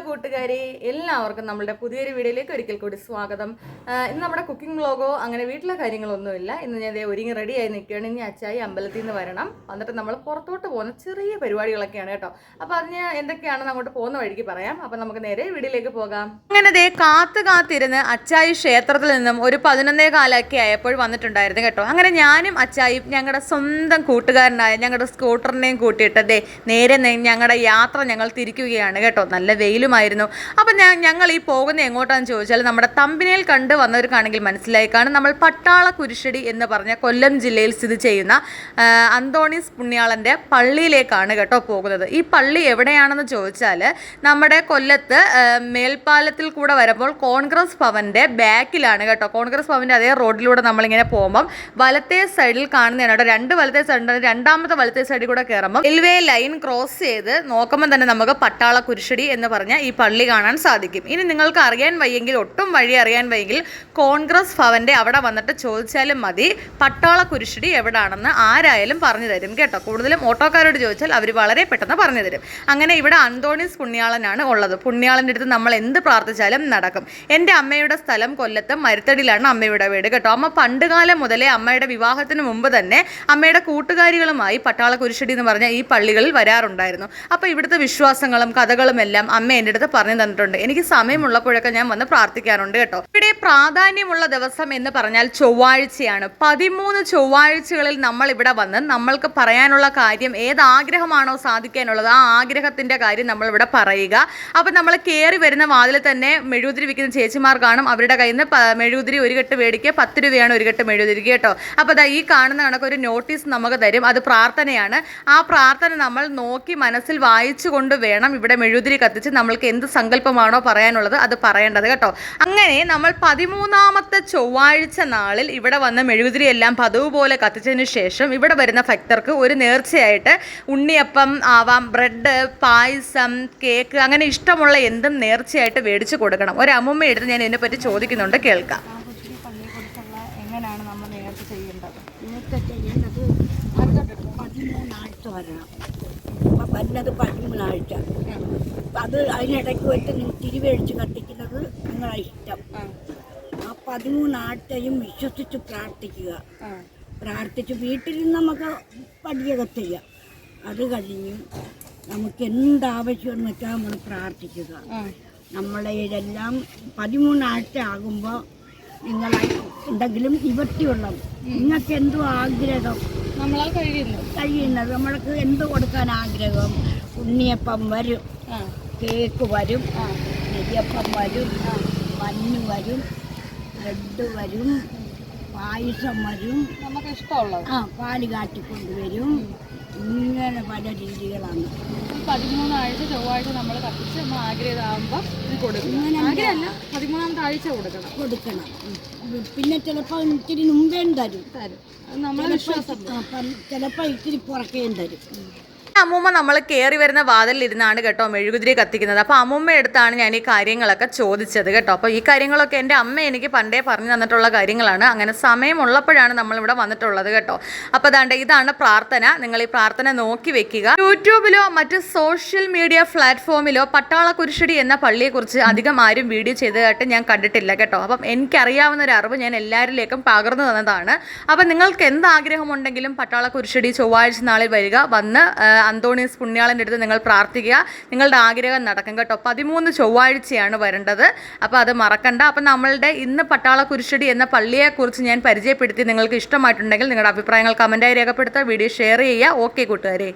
കൂട്ടുകാരെ, എല്ലാവർക്കും നമ്മുടെ പുതിയൊരു വീഡിയോയിലേക്ക് ഒരിക്കൽ കൂടി സ്വാഗതം. ഇന്ന് നമ്മുടെ കുക്കിംഗ് വ്ലോഗോ അങ്ങനെ വീട്ടിലെ കാര്യങ്ങളൊന്നുമില്ല. ഇന്ന് ഞാൻ ഒരുങ്ങി റെഡിയായി നിൽക്കുകയാണ്. ഇനി അച്ചായി അമ്പലത്തിൽ നിന്ന് വരണം. വന്നിട്ട് നമ്മൾ പുറത്തോട്ട് പോകുന്ന ചെറിയ പരിപാടികളൊക്കെയാണ് കേട്ടോ. അപ്പോൾ അതിന് എന്തൊക്കെയാണെന്ന് അങ്ങോട്ട് പോകുന്ന വഴിക്ക് പറയാം. അപ്പോൾ നമുക്ക് നേരെ വീഡിയോയിലേക്ക് പോകാം. അങ്ങനെ ദേ കാത്തിരുന്ന് അച്ചായി ക്ഷേത്രത്തിൽ നിന്നും ഒരു 11:15 ആയപ്പോൾ വന്നിട്ടുണ്ടായിരുന്നു കേട്ടോ. അങ്ങനെ ഞാനും അച്ചായും ഞങ്ങളുടെ സ്വന്തം കൂട്ടുകാരനായ ഞങ്ങളുടെ സ്കൂട്ടറിനെയും കൂട്ടിയിട്ട് ദേ നേരെ ഞങ്ങളുടെ യാത്ര ഞങ്ങൾ തിരിക്കുകയാണ് കേട്ടോ. നല്ല വെയിലുമായിരുന്നു. അപ്പം ഞങ്ങൾ ഈ പോകുന്നത് എങ്ങോട്ടാണെന്ന് ചോദിച്ചാൽ നമ്മുടെ തമ്പിനയിൽ കണ്ട് വന്നവർക്കാണെങ്കിൽ മനസ്സിലായി കാണും. നമ്മൾ പട്ടാള കുരിശടി എന്ന് പറഞ്ഞ കൊല്ലം ജില്ലയിൽ സ്ഥിതി ചെയ്യുന്ന അന്തോണീസ് പുണ്യാളൻ്റെ പള്ളിയിലേക്കാണ് കേട്ടോ പോകുന്നത്. ഈ പള്ളി എവിടെയാണെന്ന് ചോദിച്ചാൽ നമ്മുടെ കൊല്ലത്ത് മേൽപ്പാലത്തിൽ കൂടെ വരുമ്പോൾ കോൺഗ്രസ് ഭവൻ്റെ ബാക്കിലാണ് കേട്ടോ. കോൺഗ്രസ് ഭവൻ്റെ അതേ റോഡിലൂടെ നമ്മളിങ്ങനെ പോകുമ്പം വലത്തെ സൈഡിൽ കാണുന്നതാണ് കേട്ടോ. രണ്ട് വലത്തെ സൈഡ്, രണ്ടാമത്തെ വലത്തെ സൈഡിൽ കൂടെ കയറുമ്പോൾ റെയിൽവേ ലൈൻ ക്രോസ് ചെയ്ത് നോക്കുമ്പോൾ തന്നെ നമുക്ക് പട്ടാള കുരിശടി എന്ന് പറഞ്ഞ ഈ പള്ളി കാണാൻ സാധിക്കും. ഇനി നിങ്ങൾക്ക് അറിയാൻ വയ്യെങ്കിൽ, ഒട്ടും വഴി അറിയാൻ വയ്യെങ്കിൽ കോൺഗ്രസ് ഭവൻ്റെ അവിടെ വന്നിട്ട് ചോദിച്ചാലും മതി പട്ടാള കുരിശടി എവിടാണെന്ന് ആരായാലും പറഞ്ഞു തരും കേട്ടോ. കൂടുതലും ഓട്ടോക്കാരോട് ചോദിച്ചാൽ അവർ വളരെ പെട്ടെന്ന് പറഞ്ഞു തരും. അങ്ങനെ ഇവിടെ അന്തോണീസ് പുണ്യാളനാണ് ഉള്ളത്. പുണ്യാളൻ്റെ അടുത്ത് നമ്മൾ എന്ത് പ്രാർത്ഥിച്ചാലും നടക്കും. എൻ്റെ അമ്മയുടെ സ്ഥലം കൊല്ലത്ത് മരുത്തടിയിലാണ് അമ്മയുടെ വീട് കേട്ടോ. അമ്മ പണ്ടുകാലം മുതലേ അമ്മയുടെ വിവാഹത്തിന് മുമ്പ് തന്നെ അമ്മയുടെ കൂട്ടുകാരികളുമായി പട്ടാള കുരിശടി എന്ന് പറഞ്ഞ ഈ പള്ളികളിൽ വരാറുണ്ടായിരുന്നു. അപ്പോൾ ഇവിടുത്തെ വിശ്വാസങ്ങളും കഥകളും എല്ലാം അമ്മ എൻ്റെ അടുത്ത് പറഞ്ഞു തന്നിട്ടുണ്ട്. എനിക്ക് സമയമുള്ളപ്പോഴൊക്കെ ഞാൻ വന്ന് പ്രാർത്ഥിക്കാറുണ്ട് കേട്ടോ. ഇവിടെ പ്രാധാന്യമുള്ള ദിവസം എന്ന് പറഞ്ഞാൽ ചൊവ്വാഴ്ചയാണ്. 13 ചൊവ്വാഴ്ചകളിൽ നമ്മൾ ഇവിടെ വന്ന് നമ്മൾക്ക് പറയാനുള്ള കാര്യം, ഏത് ആഗ്രഹമാണോ സാധിക്കാനുള്ളത് ആ ആഗ്രഹത്തിൻ്റെ കാര്യം നമ്മൾ ഇവിടെ പറയുക. അപ്പം നമ്മൾ കയറി വരുന്ന വാതിൽ തന്നെ മെഴുകുതിരി വിൽക്കുന്ന ചേച്ചിമാർ കാണും. അവരുടെ കയ്യിൽ നിന്ന് മെഴുകുതിരി ഒരു കെട്ട് മേടിക്കുക, 10 രൂപയാണ് ഒരു കെട്ട് മെഴുകുതിരി കേട്ടോ. അപ്പോൾ അതാ ഈ കാണുന്ന കണക്കൊരു നോട്ടീസ് നമുക്ക് തരും. അത് പ്രാർത്ഥനയാണ്. ആ പ്രാർത്ഥന നമ്മൾ നോക്കി മനസ്സിൽ വായിച്ചു കൊണ്ട് വേണം ഇവിടെ മെഴുകുതിരി കത്തിച്ച് നമ്മൾക്ക് എന്ത് സങ്കല്പമാണോ പറയാനുള്ളത് അത് പറയേണ്ടത് കേട്ടോ. അങ്ങനെ നമ്മൾ 13ാമത്തെ ചൊവ്വാഴ്ച നാളിൽ ഇവിടെ വന്ന് മെഴുകുതിരി എല്ലാം പതിവ് പോലെ കത്തിച്ചതിന് ശേഷം ഇവിടെ വരുന്ന ഭക്തർക്ക് ഒരു നേർച്ചയായിട്ട് ഉണ്ണിയപ്പം ആവാം, ബ്രെഡ്, പായസം, കേക്ക്, അങ്ങനെ ഇഷ്ടമുള്ള എന്തും നേർച്ചയായിട്ട് മേടിച്ചു കൊടുക്കണം. ഒരു അമ്മുമ്മ എടുത്ത് ഞാൻ ഇതിനെപ്പറ്റി ചോദിക്കുന്നുണ്ട്, കേൾക്കാം. എങ്ങനെയാണ് നമ്മൾ നേരത്തെ ചെയ്യേണ്ടത്? നേരത്തെ ചെയ്യേണ്ടത് 13 ആഴ്ച വരണം. വരുന്നത് 13 ആഴ്ച. അത് അതിനിടയ്ക്ക് വെച്ച് തിരിവഴിച്ച് കത്തിക്കുന്നത് നിങ്ങളെ ഇഷ്ടം. ആ 13 ആഴ്ചയും വിശ്വസിച്ച് പ്രാർത്ഥിക്കുക. പ്രാർത്ഥിച്ച് വീട്ടിൽ നിന്ന് നമുക്ക് പടിയൊക്കെ ചെയ്യാം. അത് കഴിഞ്ഞ് നമുക്ക് എന്താവശ്യമെന്ന് വെച്ചാൽ നമ്മൾ പ്രാർത്ഥിക്കുക. നമ്മളെ ഇതെല്ലാം 13 ആഴ്ച ആകുമ്പോൾ നിങ്ങളെ എന്തെങ്കിലും നിവൃത്തിയുള്ളത്, നിങ്ങൾക്ക് എന്തോ ആഗ്രഹം നമ്മളാൽ കഴിയുന്നത്, നമ്മൾക്ക് എന്ത് കൊടുക്കാൻ ആഗ്രഹം, ഉണ്ണിയപ്പം വരും, കേക്ക് വരും, നെയ്യപ്പം വരും, മഞ്ഞ് വരും, ബ്രെഡ് വരും, പായസം വരും, നമുക്ക് ഇഷ്ടമുള്ളത് പാല് കാട്ടിക്കൊണ്ടുവരും. ഇങ്ങനെ പല രീതികളാണ്. 13 ആഴ്ച ചൊവ്വാഴ്ച നമ്മൾ കത്തിച്ച് നമ്മൾ ആഗ്രഹമാകുമ്പോൾ ഇത് കൊടുക്കണം. ആഗ്രഹമല്ല, 13ാമത്തെ ആഴ്ച കൊടുക്കണം. പിന്നെ ചിലപ്പോൾ ഇത്തിരി മുമ്പേയും തരും. നമ്മളെ വിശ്വാസം. ചിലപ്പോൾ ഇത്തിരി പുറക്കേയും തരും. അമ്മൂമ്മ നമ്മൾ കയറി വരുന്ന വാതിലിരുന്നാണ് കേട്ടോ മെഴുകുതിരി കത്തിക്കുന്നത്. അപ്പോൾ അമ്മൂമ്മ അടുത്താണ് ഞാൻ ഈ കാര്യങ്ങളൊക്കെ ചോദിച്ചത് കേട്ടോ. അപ്പോൾ ഈ കാര്യങ്ങളൊക്കെ എൻ്റെ അമ്മ എനിക്ക് പണ്ടേ പറഞ്ഞു തന്നിട്ടുള്ള കാര്യങ്ങളാണ്. അങ്ങനെ സമയമുള്ളപ്പോഴാണ് നമ്മളിവിടെ വന്നിട്ടുള്ളത് കേട്ടോ. അപ്പോൾ ഇതാണ് പ്രാർത്ഥന. നിങ്ങൾ ഈ പ്രാർത്ഥന നോക്കി വെക്കുക. യൂട്യൂബിലോ മറ്റ് സോഷ്യൽ മീഡിയ പ്ലാറ്റ്ഫോമിലോ പട്ടാള കുരിശടി എന്ന പള്ളിയെക്കുറിച്ച് അധികം ആരും വീഡിയോ ചെയ്തതായിട്ട് ഞാൻ കണ്ടിട്ടില്ല കേട്ടോ. അപ്പം എനിക്കറിയാവുന്ന ഒരു അറിവ് ഞാൻ എല്ലാവരിലേക്കും പകർന്നു തന്നതാണ്. അപ്പം നിങ്ങൾക്ക് എന്ത് ആഗ്രഹമുണ്ടെങ്കിലും പട്ടാള കുരിശടി ചൊവ്വാഴ്ച നാളിൽ വരിക, വന്ന് അന്തോണീസ് പുണ്യാളൻ്റെ അടുത്ത് നിങ്ങൾ പ്രാർത്ഥിക്കുക. നിങ്ങളുടെ ആഗ്രഹം നടക്കും കേട്ടോ. 13 ചൊവ്വാഴ്ചയാണ് വരേണ്ടത്. അപ്പോൾ അത് മറക്കണ്ട. അപ്പം നമ്മളുടെ ഇന്ന് പട്ടാള കുരിശടി എന്ന പള്ളിയെക്കുറിച്ച് ഞാൻ പരിചയപ്പെടുത്തി. നിങ്ങൾക്ക് ഇഷ്ടമായിട്ടുണ്ടെങ്കിൽ നിങ്ങളുടെ അഭിപ്രായങ്ങൾ കമൻറ്റായി രേഖപ്പെടുത്തുക, വീഡിയോ ഷെയർ ചെയ്യുക. ഓക്കെ കൂട്ടുകാരെ.